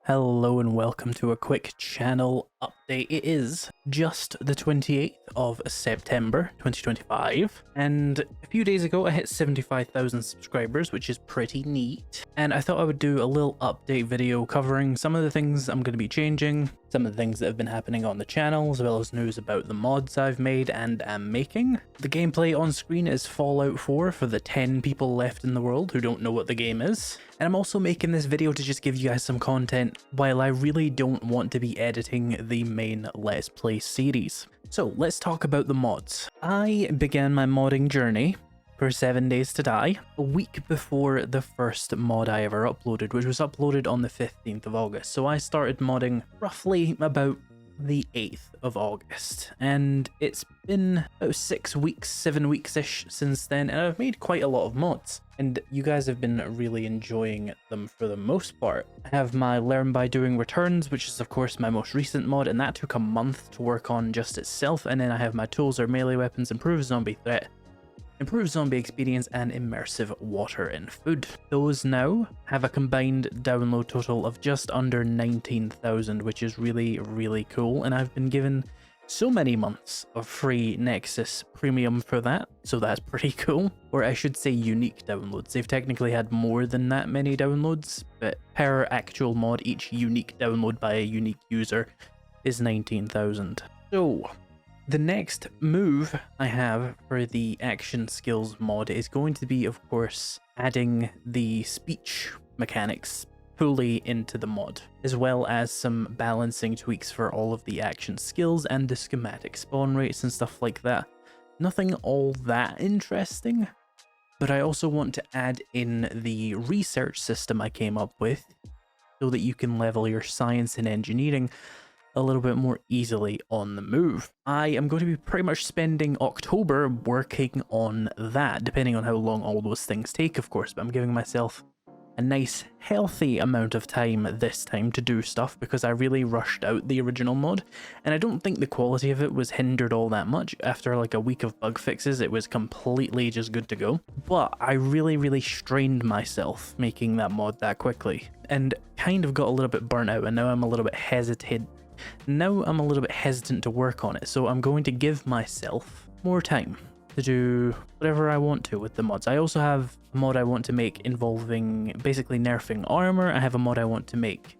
Hello and welcome to a quick channel update. It is just the 28th of September 2025, and a few days ago I hit 75,000 subscribers, which is pretty neat. And I thought I would do a little update video covering some of the things I'm going to be changing, some of the things that have been happening on the channel, as well as news about the mods I've made and am making. The gameplay on screen is Fallout 4 for the 10 people left in the world who don't know what the game is. And I'm also making this video to just give you guys some content while I really don't want to be editing the main Let's Play series. So let's talk about the mods. I began my modding journey for 7 Days to Die a week before the first mod I ever uploaded, which was uploaded on the 15th of August. So I started modding roughly about the 8th of August, and it's been about 6 weeks, 7 weeks-ish since then, and I've made quite a lot of mods, and you guys have been really enjoying them for the most part. I have my Learn by Doing Returns, which is of course my most recent mod, and that took a month to work on just itself. And then I have my Tools or Melee Weapons, Improve Zombie Threat, Improve Zombie Experience, and Immersive Water and Food. Those now have a combined download total of just under 19,000, which is really cool, and I've been given so many months of free Nexus Premium for that, so that's pretty cool. Or I should say unique downloads. They've technically had more than that many downloads, but per actual mod, each unique download by a unique user is 19,000. So the next move I have for the action skills mod is going to be, of course, adding the speech mechanics fully into the mod, as well as some balancing tweaks for all of the action skills and the schematic spawn rates and stuff like that. Nothing all that interesting, but I also want to add in the research system I came up with so that you can level your science and engineering a little bit more easily on the move. I am going to be pretty much spending October working on that, depending on how long all those things take, of course, but I'm giving myself a nice healthy amount of time this time to do stuff because I really rushed out the original mod, and I don't think the quality of it was hindered all that much. After like a week of bug fixes, it was completely just good to go, but I really strained myself making that mod that quickly and kind of got a little bit burnt out, and now I'm a little bit hesitant to work on it. So I'm going to give myself more time to do whatever I want to with the mods. I also have a mod I want to make involving basically nerfing armor. I have a mod I want to make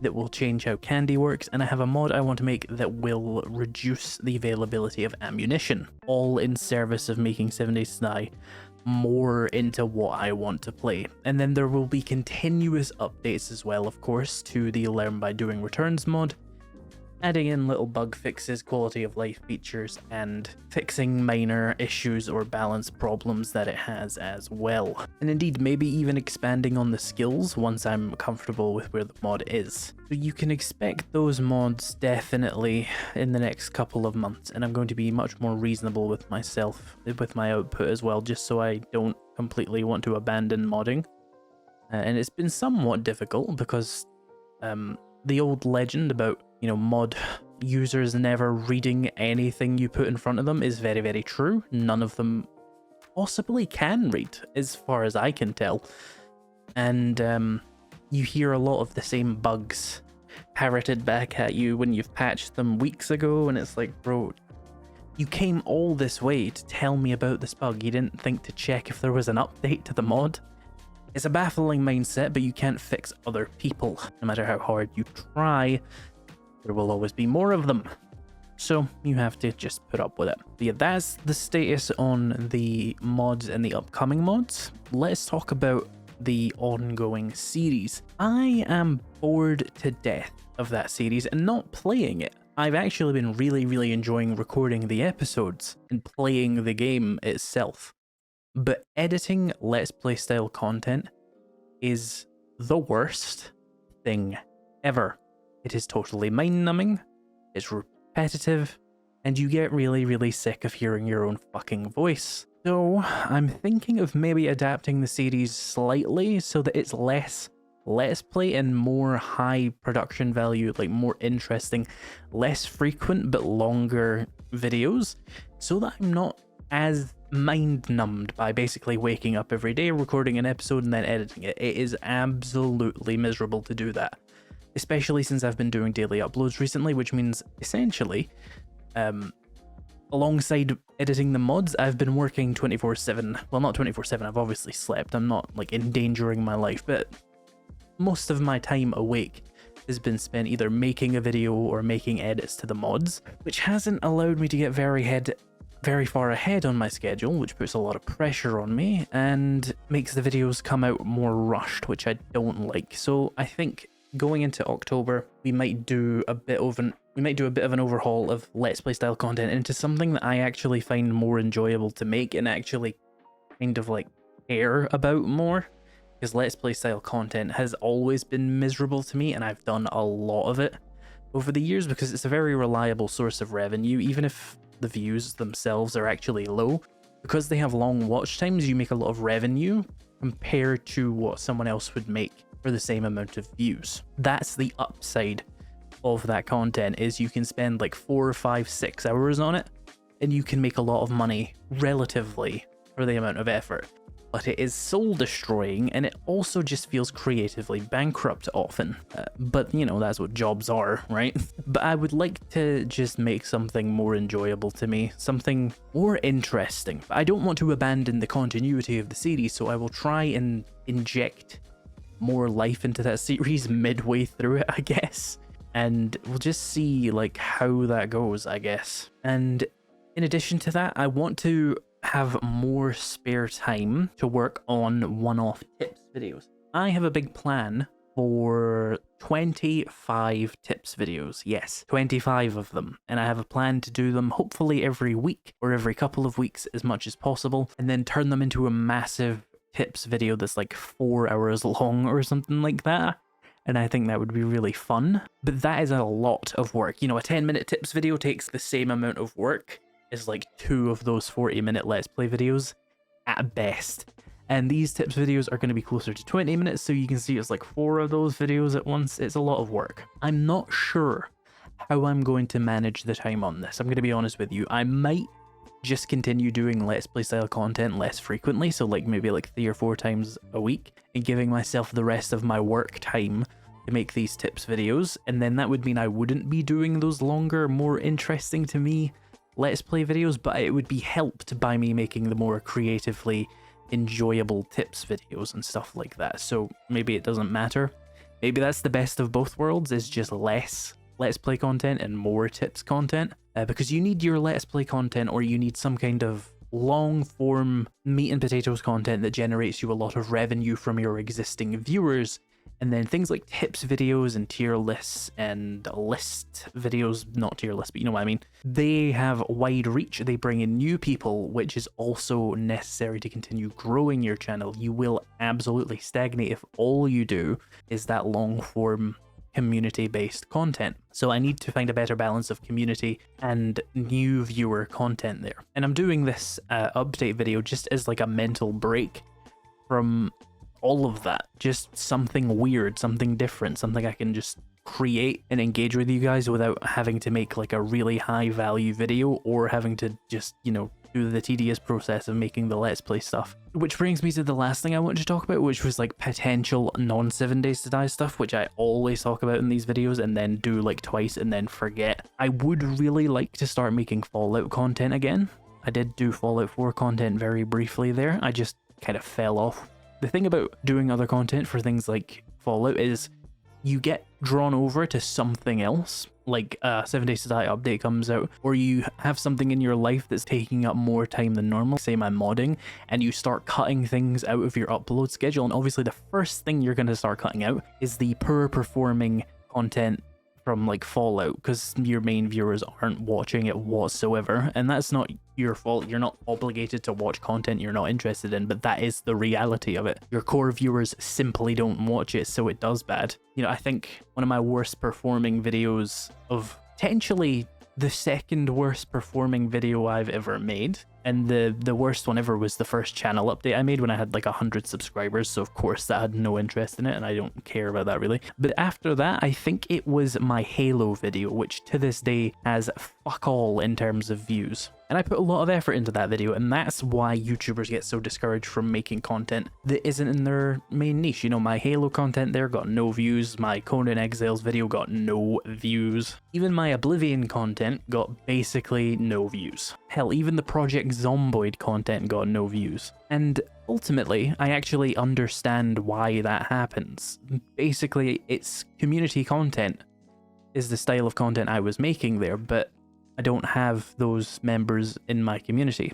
that will change how candy works, and I have a mod I want to make that will reduce the availability of ammunition, all in service of making 7 Days to Die more into what I want to play. And then there will be continuous updates as well, of course, to the Learn by Doing Returns mod, adding in little bug fixes, quality of life features, and fixing minor issues or balance problems that it has as well. And indeed, maybe even expanding on the skills once I'm comfortable with where the mod is. So you can expect those mods definitely in the next couple of months, and I'm going to be much more reasonable with myself, with my output as well, just so I don't completely want to abandon modding. And it's been somewhat difficult because the old legend about, you know, mod users never reading anything you put in front of them is very true. None of them possibly can read, as far as I can tell. And you hear a lot of the same bugs parroted back at you when you've patched them weeks ago, and it's like, bro, you came all this way to tell me about this bug. You didn't think to check if there was an update to the mod? It's a baffling mindset, but you can't fix other people. No matter how hard you try, there will always be more of them. So you have to just put up with it. But yeah, that's the status on the mods and the upcoming mods. Let's talk about the ongoing series. I am bored to death of that series and not playing it. I've actually been really enjoying recording the episodes and playing the game itself. But editing Let's Play style content is the worst thing ever. It is totally mind-numbing, it's repetitive, and you get really sick of hearing your own fucking voice. So I'm thinking of maybe adapting the series slightly so that it's less Let's Play and more high production value, like more interesting, less frequent but longer videos, so that I'm not as mind-numbed by basically waking up every day, recording an episode and then editing it. It is absolutely miserable to do that. especially since I've been doing daily uploads recently, which means essentially, alongside editing the mods, I've been working 24/7. Well, not 24/7, I've obviously slept. I'm not like endangering my life, but most of my time awake has been spent either making a video or making edits to the mods, which hasn't allowed me to get very far ahead on my schedule, which puts a lot of pressure on me and makes the videos come out more rushed, which I don't like. So I think going into October, we might do a bit of an overhaul of Let's Play style content into something that I actually find more enjoyable to make and actually kind of like care about more. Because Let's Play style content has always been miserable to me, and I've done a lot of it over the years because it's a very reliable source of revenue, even if the views themselves are actually low. Because they have long watch times, you make a lot of revenue compared to what someone else would make for the same amount of views. That's the upside of that content, is you can spend like 4, 5, 6 hours on it and you can make a lot of money relatively for the amount of effort. But it is soul destroying, and it also just feels creatively bankrupt often. But you know, that's what jobs are, right? But I would like to just make something more enjoyable to me, something more interesting. But I don't want to abandon the continuity of the series, so I will try and inject more life into that series midway through it, I guess. And we'll just see like how that goes, I guess. And in addition to that, I want to have more spare time to work on one-off tips videos. I have a big plan for 25 tips videos. Yes, 25 of them. And I have a plan to do them hopefully every week or every couple of weeks as much as possible, and then turn them into a massive tips video that's like 4 hours long or something like that. And I think that would be really fun. But that is a lot of work. You know, a 10-minute tips video takes the same amount of work is like 2 of those 40-minute Let's Play videos at best. And these tips videos are going to be closer to 20 minutes, so you can see it's like 4 of those videos at once. It's a lot of work. I'm not sure how I'm going to manage the time on this. I'm going to be honest with you. I might just continue doing Let's Play style content less frequently, so like maybe like 3 or 4 times a week, and giving myself the rest of my work time to make these tips videos. And then that would mean I wouldn't be doing those longer, more interesting to me Let's Play videos, but it would be helped by me making the more creatively enjoyable tips videos and stuff like that. So maybe it doesn't matter. Maybe that's the best of both worlds, is just less Let's Play content and more tips content. Because you need your Let's Play content, or you need some kind of long form meat and potatoes content that generates you a lot of revenue from your existing viewers. And then things like tips videos and tier lists and list videos, not tier lists, but you know what I mean. They have wide reach, they bring in new people, which is also necessary to continue growing your channel. You will absolutely stagnate if all you do is that long form community-based content. So I need to find a better balance of community and new viewer content there. And I'm doing this update video just as like a mental break from all of that. Just something weird, something different, something I can just create and engage with you guys without having to make like a really high value video, or having to just, you know, do the tedious process of making the Let's Play stuff. Which brings me to the last thing I wanted to talk about, which was like potential non-7 Days to Die stuff, which I always talk about in these videos and then do like twice and then forget. I would really like to start making Fallout content again. I did do Fallout 4 content very briefly there. I just kind of fell off. The thing about doing other content for things like Fallout is you get drawn over to something else, like a 7 Days to Die update comes out, or you have something in your life that's taking up more time than normal, say my modding, and you start cutting things out of your upload schedule. And obviously the first thing you're going to start cutting out is the poor performing content from like Fallout, because your main viewers aren't watching it whatsoever. And that's not your fault. You're not obligated to watch content you're not interested in, but that is the reality of it. Your core viewers simply don't watch it, so it does bad. You know, I think one of my worst performing videos, of potentially the second worst performing video I've ever made, and the worst one ever, was the first channel update I made when I had like 100 subscribers, so of course that had no interest in it, and I don't care about that really. But after that, I think it was my Halo video, which to this day has fuck all in terms of views. And I put a lot of effort into that video, and that's why YouTubers get so discouraged from making content that isn't in their main niche. You know, my Halo content there got no views, my Conan Exiles video got no views, even my Oblivion content got basically no views. Hell, even the Project Zomboid content got no views. And ultimately, I actually understand why that happens. Basically, it's community content is the style of content I was making there, but I don't have those members in my community.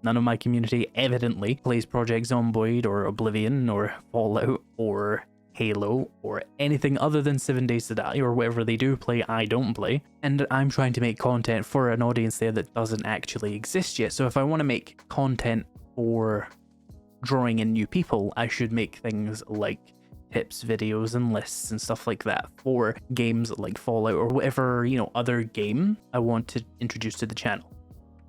None of my community evidently plays Project Zomboid or Oblivion or Fallout or Halo or anything other than 7 Days to Die, or whatever they do play I don't play. And I'm trying to make content for an audience there that doesn't actually exist yet. So if I want to make content for drawing in new people, I should make things like tips videos and lists and stuff like that for games like Fallout or whatever, you know, other game I want to introduce to the channel.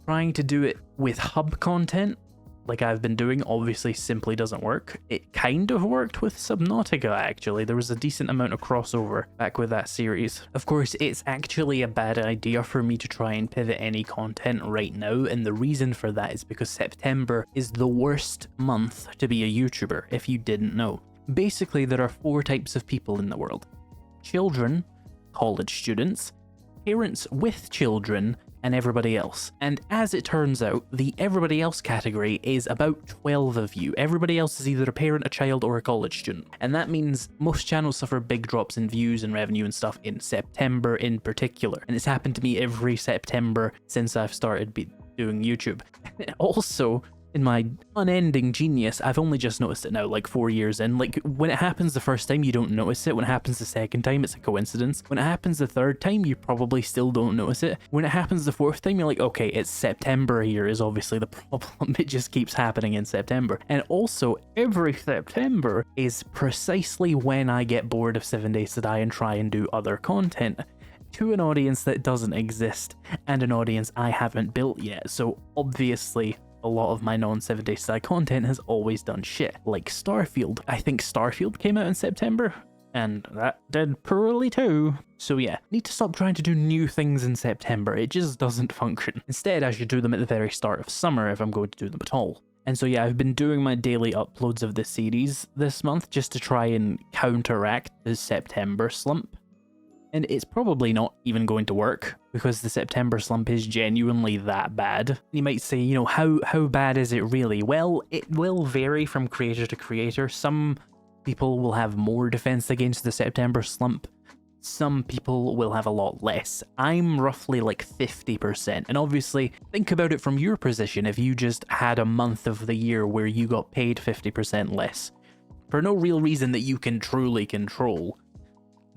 Trying to do it with hub content like I've been doing obviously simply doesn't work. It kind of worked with Subnautica actually. There was a decent amount of crossover back with that series. Of course, it's actually a bad idea for me to try and pivot any content right now, and the reason for that is because September is the worst month to be a YouTuber, if you didn't know. Basically, there are 4 types of people in the world: children, college students, parents with children, and everybody else. And as it turns out, the everybody else category is about 12 of you. Everybody else is either a parent, a child, or a college student. And that means most channels suffer big drops in views and revenue and stuff in September in particular. And it's happened to me every September since I've started doing YouTube. Also, in my unending genius, I've only just noticed it now, like 4 years in. Like, when it happens the first time, you don't notice it. When it happens the second time, it's a coincidence. When it happens the third time, you probably still don't notice it. When it happens the fourth time, you're like, okay, it's September here is obviously the problem. It just keeps happening in September. And also, every September is precisely when I get bored of 7 Days to Die and try and do other content to an audience that doesn't exist and an audience I haven't built yet. So obviously, a lot of my non-7 Days to Die content has always done shit, like Starfield. I think Starfield came out in September, and that did poorly too. So yeah, need to stop trying to do new things in September, it just doesn't function. Instead, I should do them at the very start of summer if I'm going to do them at all. And so yeah, I've been doing my daily uploads of this series this month just to try and counteract the September slump. And it's probably not even going to work because the September slump is genuinely that bad. You might say, you know, how bad is it really? Well, it will vary from creator to creator. Some people will have more defense against the September slump. Some people will have a lot less. I'm roughly like 50%. And obviously, think about it from your position. If you just had a month of the year where you got paid 50% less for no real reason that you can truly control,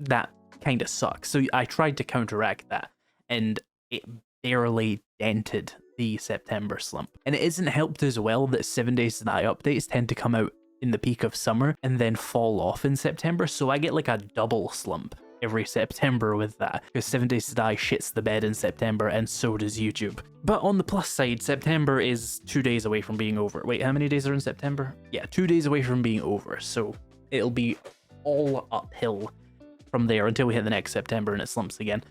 that kind of sucks. So I tried to counteract that, and it barely dented the September slump. And it isn't helped as well that 7 Days to Die updates tend to come out in the peak of summer and then fall off in September, so I get like a double slump every September with that, because 7 Days to Die shits the bed in September, and so does YouTube. But on the plus side, September is 2 days away from being over. Wait, how many days are in September? Yeah, 2 days away from being over, so it'll be all uphill from there until we hit the next September and it slumps again.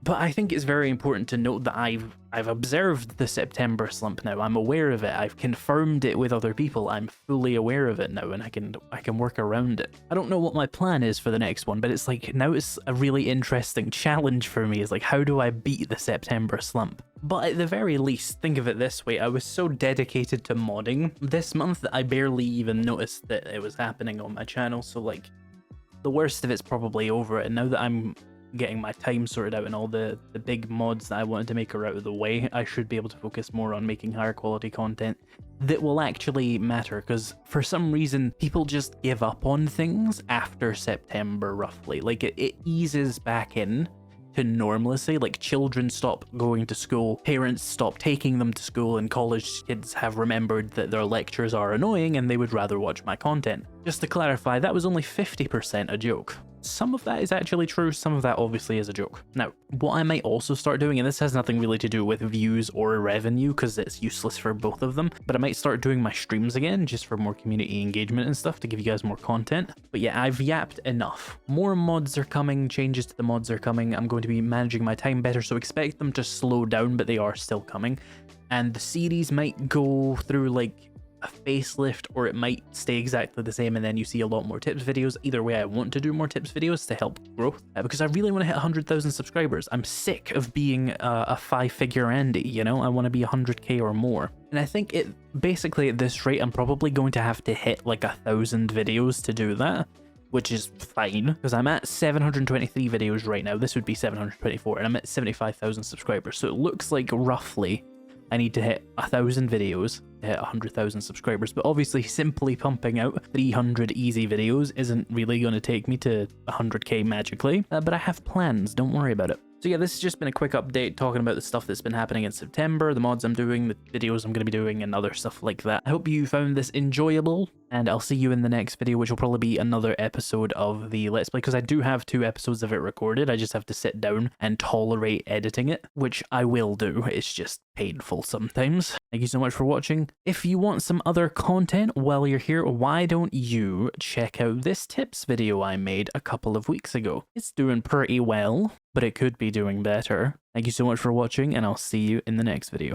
But I think it's very important to note that I've observed the September slump now. I'm aware of it. I've confirmed it with other people. I'm fully aware of it now, and I can work around it. I don't know what my plan is for the next one, but it's like now it's a really interesting challenge for me. Is like, how do I beat the September slump? But at the very least, think of it this way. I was so dedicated to modding this month that I barely even noticed that it was happening on my channel. So like, the worst of it's probably over, and now that I'm getting my time sorted out and all the big mods that I wanted to make are out of the way, I should be able to focus more on making higher quality content that will actually matter, because for some reason people just give up on things after September roughly. Like it eases back in to normalcy, like children stop going to school, parents stop taking them to school, and college kids have remembered that their lectures are annoying and they would rather watch my content. Just to clarify, that was only 50% a joke. some of that is actually true, some of that obviously is a joke. Now, what I might also start doing, and this has nothing really to do with views or revenue because it's useless for both of them, but I might start doing my streams again just for more community engagement and stuff to give you guys more content. But yeah, I've yapped enough. More mods are coming, changes to the mods are coming. I'm going to be managing my time better, so expect them to slow down, but they are still coming. And the series might go through like a facelift, or it might stay exactly the same and then you see a lot more tips videos. Either way, I want to do more tips videos to help growth because I really want to hit 100,000 subscribers. I'm sick of being a 5-figure Andy, you know? I want to be 100k or more. And I think it basically at this rate, I'm probably going to have to hit like 1,000 videos to do that, which is fine because I'm at 723 videos right now. This would be 724 and I'm at 75,000 subscribers. So it looks like roughly I need to hit 1,000 videos to hit 100,000 subscribers, but obviously simply pumping out 300 easy videos isn't really going to take me to 100k magically, but I have plans, don't worry about it. So yeah, this has just been a quick update talking about the stuff that's been happening in September, the mods I'm doing, the videos I'm going to be doing, and other stuff like that. I hope you found this enjoyable, and I'll see you in the next video, which will probably be another episode of the Let's Play, because I do have 2 episodes of it recorded. I just have to sit down and tolerate editing it, which I will do. It's just painful sometimes. Thank you so much for watching. If you want some other content while you're here, why don't you check out this tips video I made a couple of weeks ago? It's doing pretty well, but it could be doing better. Thank you so much for watching, and I'll see you in the next video.